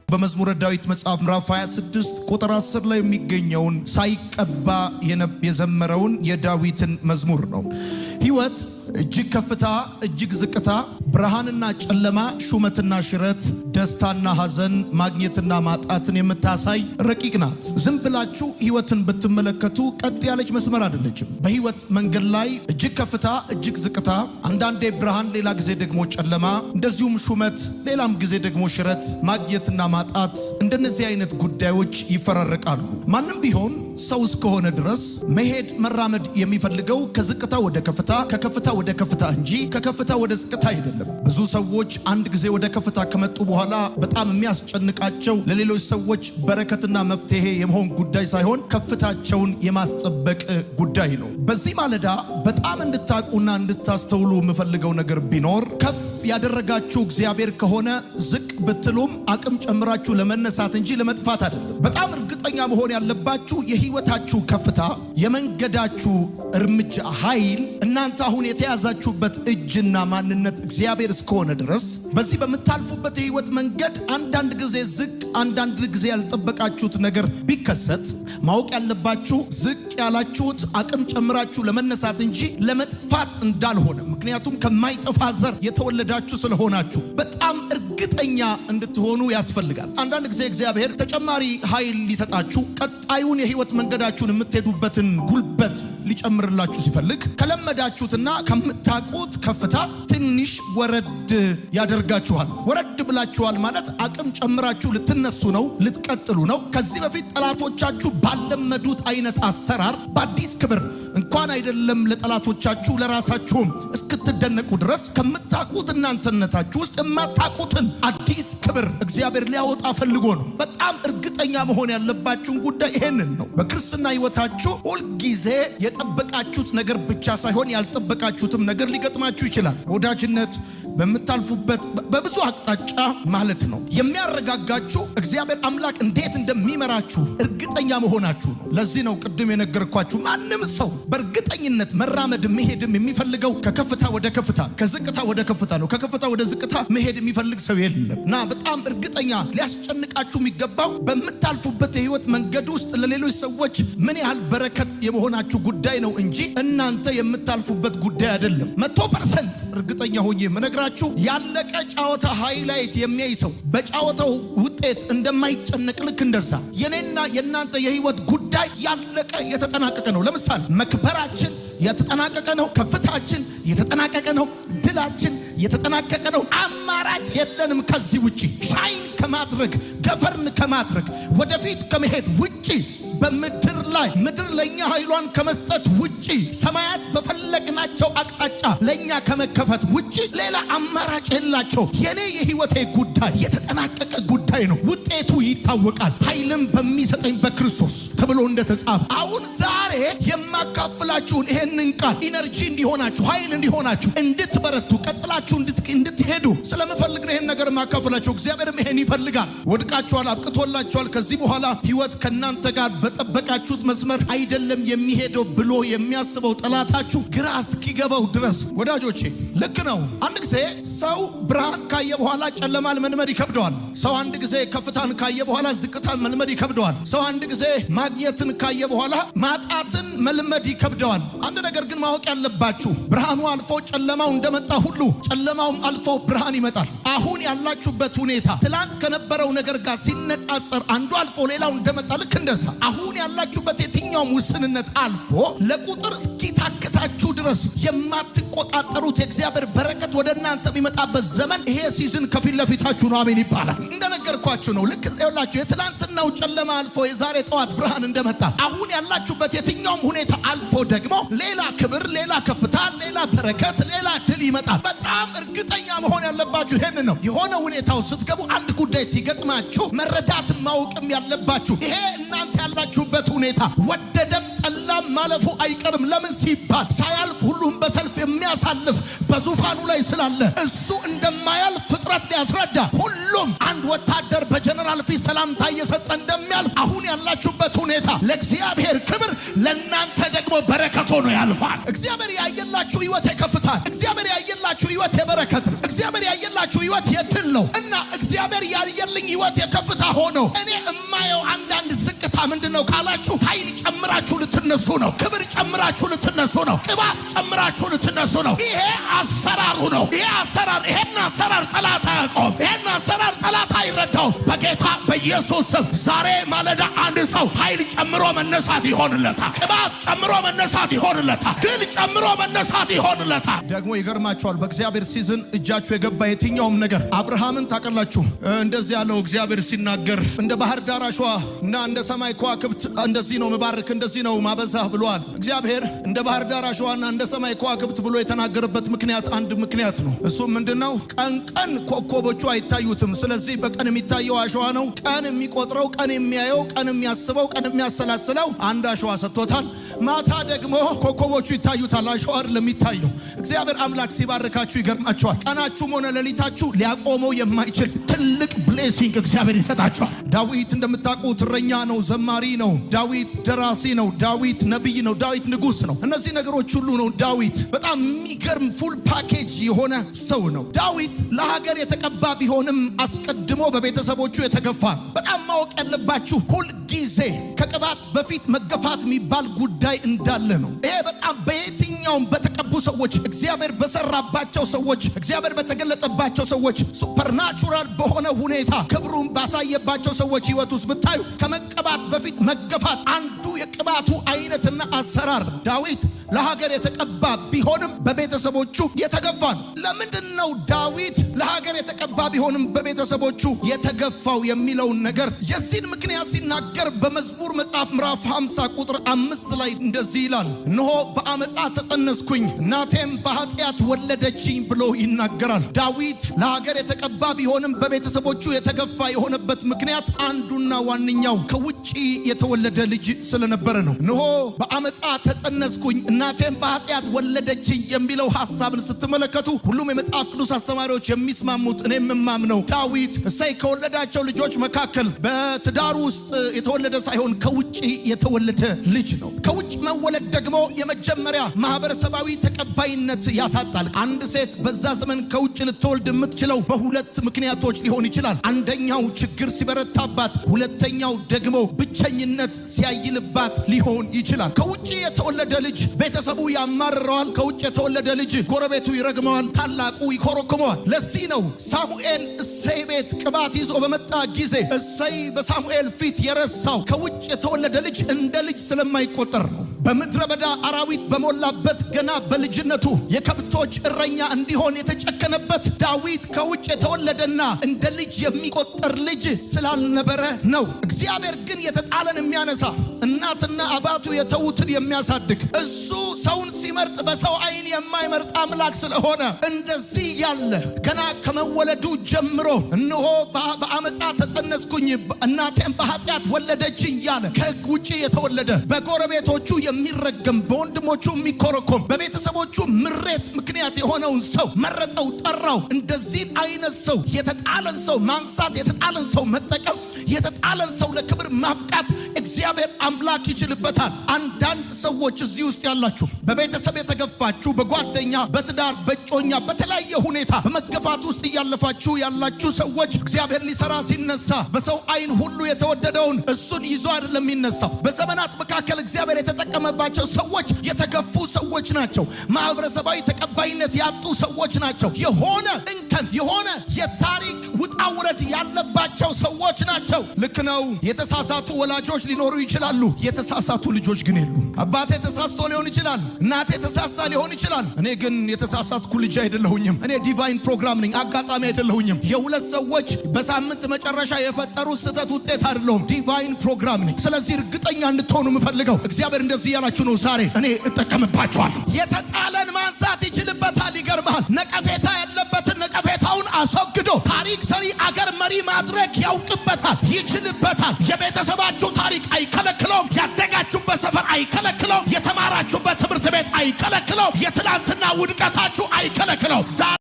በመዝሙረ ዳዊት መጽሐፍ ምዕራፍ 26 ቁጥር 10 ላይ የሚገኘውን ሳይቀባ የዘመረውን የዳዊትን መዝሙር ነው። ሕይወት እጅግ ከፍታ እጅግ ዝቅታ፣ ብርሃንና ጨለማ፣ ሹመትና ሽረት፣ ደስታና ሐዘን፣ ማግኘትና ማጣትን የምታሳይ ረቂቅ ናት። ዝም ብላችሁ ሕይወትን ብትመለከቱ ቀጥ ያለች መስመር አይደለችም። በሕይወት መንገድ ላይ እጅግ ከፍታ እጅግ ዝቅታ፣ አንዳንዴ ብርሃን፣ ሌላ ጊዜ ደግሞ ጨለማ፣ እንደዚሁም ሹመት፣ ሌላም ጊዜ ደግሞ ሽረት፣ ማግኘትና ማጣት፣ እንደነዚህ አይነት ጉዳዮች ይፈራረቃሉ። ማንም ቢሆን ሰው እስከሆነ ድረስ መሄድ መራመድ የሚፈልገው ከዝቅታ ወደ ከፍታ ከከፍታ ወደ ከፍታ እንጂ ከከፍታ ወደ ዝቅታ አይደለም። ብዙ ሰዎች አንድ ጊዜ ወደ ከፍታ ከመጡ በኋላ በጣም የሚያስጨንቃቸው ለሌሎች ሰዎች በረከትና መፍትሄ የመሆን ጉዳይ ሳይሆን ከፍታቸውን የማስጠበቅ ጉዳይ ነው። በዚህ ማለዳ በጣም እንድታቁና እንድታስተውሉ የምፈልገው ነገር ቢኖር ከፍ ያደረጋችሁ እግዚአብሔር ከሆነ ዝቅ ብትሉም አቅም ጨምራችሁ ለመነሳት እንጂ ለመጥፋት አይደለም። በጣም እርግጠኛ መሆን ያለባችሁ የሕይወታችሁ ከፍታ የመንገዳችሁ እርምጃ ኃይል እናንተ አሁን የተያዛችሁበት እጅና ማንነት እግዚአብሔር እስከሆነ ድረስ በዚህ በምታልፉበት የሕይወት መንገድ አንዳንድ ጊዜ ዝቅ አንዳንድ ጊዜ ያልጠበቃችሁት ነገር ቢከሰት ማወቅ ያለባችሁ ዝቅ ያላችሁት አቅም ጨምራችሁ ለመነሳት እንጂ ለመጥፋት እንዳልሆነ፣ ምክንያቱም ከማይጠፋ ዘር የተወለዳችሁ ስለሆናችሁ በጣም እርግጠኛ እንድትሆኑ ያስፈልጋል። አንዳንድ ጊዜ እግዚአብሔር ተጨማሪ ኃይል ሊሰጣችሁ ቀጣዩን የሕይወት መንገዳችሁን የምትሄዱበትን ጉልበት ሊጨምርላችሁ ሲፈልግ ከለመዳችሁትና ከምታውቁት ከፍታ ትንሽ ወረድ ያደርጋችኋል። ወረድ ብላችኋል ማለት አቅም ጨምራችሁ ልትነሱ ነው፣ ልትቀጥሉ ነው። ከዚህ በፊት ጠላቶቻችሁ ባለመዱት አይነት አሰራር በአዲስ ክብር እንኳን አይደለም ለጠላቶቻችሁ ለራሳችሁም እስክትደነቁ ድረስ ከምታውቁት እናንተነታችሁ ውስጥ የማታውቁትን አዲስ ክብር እግዚአብሔር ሊያወጣ ፈልጎ ነው። በጣም እርግጠኛ መሆን ያለባችሁን ጉዳይ ይሄንን ነው። በክርስትና ሕይወታችሁ ሁልጊዜ የጠበቃችሁት ነገር ብቻ ሳይሆን ያልጠበቃችሁትም ነገር ሊገጥማችሁ ይችላል። ወዳጅነት በምታልፉበት በብዙ አቅጣጫ ማለት ነው። የሚያረጋጋችሁ እግዚአብሔር አምላክ እንዴት እንደሚመራችሁ እርግጠኛ መሆናችሁ ነው። ለዚህ ነው ቅድም የነገርኳችሁ ማንም ሰው በእርግጠኝነት መራመድ መሄድም የሚፈልገው ከከፍታ ወደ ከፍታ ከዝቅታ ወደ ከፍታ ነው። ከከፍታ ወደ ዝቅታ መሄድ የሚፈልግ ሰው የለም። እና በጣም እርግጠኛ ሊያስጨንቃችሁ የሚገባው በምታልፉበት የሕይወት መንገድ ውስጥ ለሌሎች ሰዎች ምን ያህል በረከት የመሆናችሁ ጉዳይ ነው እንጂ እናንተ የምታልፉበት ጉዳይ አይደለም። 100% እርግጠኛ ሆኜ መነግራችሁ ያለቀ ጨዋታ ሃይላይት የሚያይ ሰው በጨዋታው ውጤት እንደማይጨነቅ ልክ እንደዛ የኔና የናንተ የሕይወት ጉዳይ ያለቀ የተጠናቀቀ ነው። ለምሳሌ መክበራችን የተጠናቀቀ ነው። ከፍታችን የተጠናቀቀ ነው። ድላችን የተጠናቀቀ ነው። አማራጭ የለንም ከዚህ ውጪ ሻይን ከማድረግ ገፈርን ከማድረግ ወደፊት ከመሄድ ውጪ በምድር ላይ ምድር ለኛ ኃይሏን ከመስጠት ውጪ ሰማያት በፈለግናቸው አቅጣጫ ለኛ ከመከፈት ውጪ ሌላ አማራጭ የላቸው። የኔ የሕይወቴ ጉዳይ የተጠናቀቀ ጉዳይ ነው። ውጤቱ ይታወቃል። ኃይልን በሚሰጠኝ በክርስቶስ ተብሎ እንደተጻፈ አሁን ዛሬ የማካፍላችሁን ይሄንን ቃል ኢነርጂ እንዲሆናችሁ ኃይል እንዲሆናችሁ እንድትበረቱ ቀጥላችሁ እንድትሄዱ ስለምፈልግ ነው ይሄን ነገር ማካፈላችሁ። እግዚአብሔርም ይሄን ይፈልጋል። ወድቃችኋል፣ አብቅቶላችኋል። ከዚህ በኋላ ሕይወት ከናንተ ጋር በጠበቃችሁት መስመር አይደለም የሚሄደው ብሎ የሚያስበው ጠላታችሁ ግራ እስኪገባው ድረስ ወዳጆቼ ልክ ነው። አንድ ጊዜ ሰው ብርሃን ካየ በኋላ ጨለማን መልመድ ይከብደዋል። ሰው አንድ ጊዜ ከፍታን ካየ በኋላ ዝቅታን መልመድ ይከብደዋል። ሰው አንድ ጊዜ ማግኘትን ካየ በኋላ ማጣትን መልመድ ይከብደዋል። አንድ ነገር ግን ማወቅ ያለባችሁ ብርሃኑ አልፎ ጨለማው እንደመጣ ሁሉ ጨለማውም አልፎ ብርሃን ይመጣል። አሁን ያላችሁበት ሁኔታ ትላንት ከነበረው ነገር ጋር ሲነጻጸር አንዱ አልፎ ሌላው እንደመጣ ልክ እንደዛ አሁን ያላችሁበት የትኛውም ውስንነት አልፎ ለቁጥር እስኪታክታችሁ ድረስ የማትቆጣጠሩት የእግዚአብሔር በረከት ወደ እናንተ የሚመጣበት ዘመን ይሄ ሲዝን ከፊት ለፊታችሁ ነው። አሜን ይባላል። እንደነገርኳችሁ ነው። ልክ ይኸውላችሁ የትላንትናው ጨለማ አልፎ የዛሬ ጠዋት ብርሃን እንደመጣ አሁን ያላችሁበት የትኛውም ሁኔታ አልፎ ደግሞ ሌላ ክብር፣ ሌላ ከፍታ፣ ሌላ በረከት፣ ሌላ ድል ይመጣል። በጣም እርግጠኛ መሆን ያለባችሁ ይሄን ነው። የሆነ ሁኔታው ስትገቡ አንድ ጉዳይ ሲገጥማችሁ መረዳት ማወቅም ያለባችሁ ይሄ እናንተ ያላችሁበት ሁኔታ ወደደም ጠላም ማለፉ አይቀርም። ለምን ሲባል ሳያልፍ ሁሉም በሰልፍ የሚያሳልፍ በዙፋኑ ላይ ስላለ እሱ እንደማያልፍ ፍጥረት ሊያስረዳ ሁሉም አንድ ወታደር በጀነራል ፊት ሰላምታ እየሰጠ እንደሚያልፍ አሁን ያላችሁበት ሁኔታ ለእግዚአብሔር ክብር ለእናንተ ደግሞ በረከት ሆኖ ያልፋል። እግዚአብሔር ያየላችሁ ሕይወት የከፍታል። እግዚአብሔር ያየላችሁ ሕይወት የበረከት ነው። እግዚአብሔር ያየላችሁ ሕይወት የድል ነው እና እግዚአብሔር ያየልኝ ሕይወት የከፍታ ነው። እኔ እማየው አንዳንድ ዝቅታ ምንድነው ካላችሁ ኃይል ጨምራችሁ ልትነሱ ነው። ክብር ጨምራችሁ ልትነሱ ነው። ቅባት ጨምራችሁ ልትነሱ ነው። ይሄ አሰራሩ ነው። ይሄን አሰራር ጠላት አያውቀውም። ይሄን አሰራር ጠላት አይረዳውም። በጌታ በኢየሱስ ስም ዛሬ ማለዳ አንድ ሰው ኃይል ጨምሮ መነሳት ይሆንለታል። ቅባት ጨምሮ መነሳት ይሆንለታል። ድል ጨምሮ መነሳት ይሆንለታል። ደግሞ ይገርማችኋል፣ በእግዚአብሔር ሲዝን እጃችሁ የገባ የትኛውም ነገር አብርሃምን ታቀላችሁ እንደዚህ ያለው እግዚአብሔር ሲናገር እንደ ባህር ዳር አሸዋ እና እንደ ሰማይ ከዋክብት እንደዚህ ነው መባረክ እንደዚህ ነው ማበዛህ ብሏል። እግዚአብሔር እንደ ባህር ዳር አሸዋና እንደ ሰማይ ከዋክብት ብሎ የተናገረበት ምክንያት አንድ ምክንያት ነው። እሱም ምንድነው? ቀን ኮከቦቹ አይታዩትም። ስለዚህ በቀን የሚታየው አሸዋ ነው። ቀን የሚቆጥረው፣ ቀን የሚያየው፣ ቀን የሚያስበው፣ ቀን የሚያሰላስለው አንድ አሸዋ ሰጥቶታል። ማታ ደግሞ ኮከቦቹ ይታዩታል። አሸዋ አይደለም የሚታየው። እግዚአብሔር አምላክ ሲባርካችሁ ይገርማችኋል። ቀናችሁም ሆነ ሌሊታችሁ ሊያቆመው የማይችል ትልቅ ብሌሲንግ እግዚአብሔር ይሰጣችኋል። ዳዊት እንደምታውቁት እረኛ ነው፣ ዘማሪ ነው። ዳዊት ደራሲ ነው። ዳዊት ነቢይ ነው። ዳዊት ንጉሥ ነው። እነዚህ ነገሮች ሁሉ ነው ዳዊት። በጣም የሚገርም ፉል ፓኬጅ የሆነ ሰው ነው ዳዊት። ለሀገር የተቀባ ቢሆንም አስቀድሞ በቤተሰቦቹ የተገፋ። በጣም ማወቅ ያለባችሁ ሁል ጊዜ ከቅባት በፊት መገፋት የሚባል ጉዳይ እንዳለ ነው። ይሄ በጣም በየትኛውም በተቀቡ ሰዎች፣ እግዚአብሔር በሰራባቸው ሰዎች፣ እግዚአብሔር በተገለጠባቸው ሰዎች፣ ሱፐርናቹራል በሆነ ሁኔታ ክብሩን ባሳየባቸው ሰዎች ህይወት ውስጥ ብታዩ ከመቀባት በፊት መገፋት አንዱ የቅባቱ አይነትና አሰራር። ዳዊት ለሀገር የተቀባ ቢሆንም በቤተሰቦቹ የተገፋ ነው። ለምንድን ነው ዳዊት ለሀገር የተቀባ ቢሆንም በቤተሰቦቹ የተገፋው የሚለውን ነገር የዚህን ምክንያት ሲናገር በመዝሙር መጽሐፍ ምዕራፍ 50 ቁጥር 5 ላይ እንደዚህ ይላል፣ እነሆ በአመፃ ተጸነስኩኝ እናቴም በኃጢአት ወለደችኝ ብሎ ይናገራል። ዳዊት ለሀገር የተቀባ ቢሆንም በቤተሰቦቹ የተገፋ የሆነበት ምክንያት አንዱና ዋነኛው ከውጪ የተወለደ ልጅ ስለነበረ ነው። እነሆ በአመፃ ተጸነስኩኝ እናቴም በኃጢአት ወለደችኝ የሚለው ሐሳብን ስትመለከቱ ሁሉም የመጽሐፍ ቅዱስ አስተማሪዎች የሚስማሙት እኔም የማምነው ዳዊት እሰይ ከወለዳቸው ልጆች መካከል በትዳሩ ውስጥ የተወለደ ሳይሆን ከውጪ የተወለደ ልጅ ነው። ከውጭ መወለድ ደግሞ የመጀመሪያ ማህበረሰባዊ ተቀባይነት ያሳጣል። አንድ ሴት በዛ ዘመን ከውጭ ልትወልድ የምትችለው በሁለት ምክንያቶች ሊሆን ይችላል። አንደኛው ችግር ሲበረታባት፣ ሁለተኛው ደግሞ ብቸኝነት ሲያይልባት ሊሆን ይችላል። ከውጭ የተወለደ ልጅ ቤተሰቡ ያማርረዋል። ከውጭ የተወለደ ልጅ ጎረቤቱ ይረግመዋል፣ ታላቁ ይኮረኩመዋል። ለዚህ ነው ሳሙኤል እሰይ ቤት ቅባት ይዞ በመጣ ጊዜ እሰይ በሳሙኤል ፊት የረሳው ከውጭ የተወለደ ልጅ እንደ ልጅ ስለማይቆጠር ነው። በምድረ በዳ አራዊት በሞላበት ገና በልጅነቱ የከብቶች እረኛ እንዲሆን የተጨከነበት ዳዊት ከውጭ የተወለደና እንደ ልጅ የሚቆጠር ልጅ ስላልነበረ ነው። እግዚአብሔር ግን የተጣለን የሚያነሳ እናትና አባቱ የተዉትን የሚያሳድግ እሱ ሰውን ሲመርጥ በሰው አይን የማይመርጥ አምላክ ስለሆነ እንደዚህ ያለ ገና ከመወለዱ ጀምሮ እነሆ በአመፃ ተጸነስኩኝ እናቴም በኃጢአት ወለደችኝ ያለ ከሕግ ውጭ የተወለደ በጎረቤቶቹ የሚረገም በወንድሞቹ የሚኮረኮም በቤተሰቦቹ ምሬት ምክንያት የሆነውን ሰው መረጠው፣ ጠራው። እንደዚህ አይነት ሰው የተጣለን ሰው ማንሳት፣ የተጣለን ሰው መጠቀም፣ የተጣለን ሰው ለክብር ማብቃት እግዚአብሔር አምላክ ይችልበታል። አንዳንድ ሰዎች እዚህ ውስጥ ያላችሁ በቤተሰብ የተገፋችሁ፣ በጓደኛ በትዳር በጮኛ በተለያየ ሁኔታ በመገፋት ውስጥ እያለፋችሁ ያላችሁ ሰዎች እግዚአብሔር ሊሰራ ሲነሳ በሰው አይን ሁሉ የተወደደውን እሱን ይዞ አይደለም የሚነሳው። በዘመናት መካከል እግዚአብሔር የተጠቀመባቸው ሰዎች የተገፉ ሰዎች ናቸው። ማህበረሰባዊ ተቀባይነት ያጡ ሰዎች ናቸው። የሆነ እንከን የሆነ የታሪክ ውጣ ውረድ ያለባቸው ሰዎች ናቸው። ልክ ነው። የተሳሳቱ ወላጆች ሊኖሩ ይችላሉ። የተሳሳቱ ልጆች ግን የሉም። አባቴ ተሳስቶ ሊሆን ይችላል። እናቴ ተሳስታ ሊሆን ይችላል። እኔ ግን የተሳሳትኩ ልጅ አይደለሁኝም። እኔ ዲቫይን ፕሮግራም ነኝ። አጋጣሚ አይደለሁኝም። የሁለት ሰዎች በሳምንት መጨረሻ የፈጠሩት ስህተት ውጤት አይደለሁም። ዲቫይን ፕሮግራም ነኝ። ስለዚህ እርግጠኛ እንድትሆኑ የምፈልገው እግዚአብሔር እንደዚህ ያላችሁ ነው። ዛሬ እኔ እጠቀምባችኋለሁ። የተጣለን ማንሳት ይችልበታል። ይገርምሃል። ነቀፌታ ያለበትን ነቀፌታውን አስወግዶ ታሪክ ሰሪ አገር መሪ ማድረግ ያውቅበታል፣ ይችልበታል። የቤተሰባችሁ ታሪክ አይከለክለውም። ያደጋችሁበት ሰፈር አይከለክለውም። የተማራችሁበት ትምህርት ቤት አይከለክለውም። የትላንትና ውድቀታችሁ አይከለክለውም።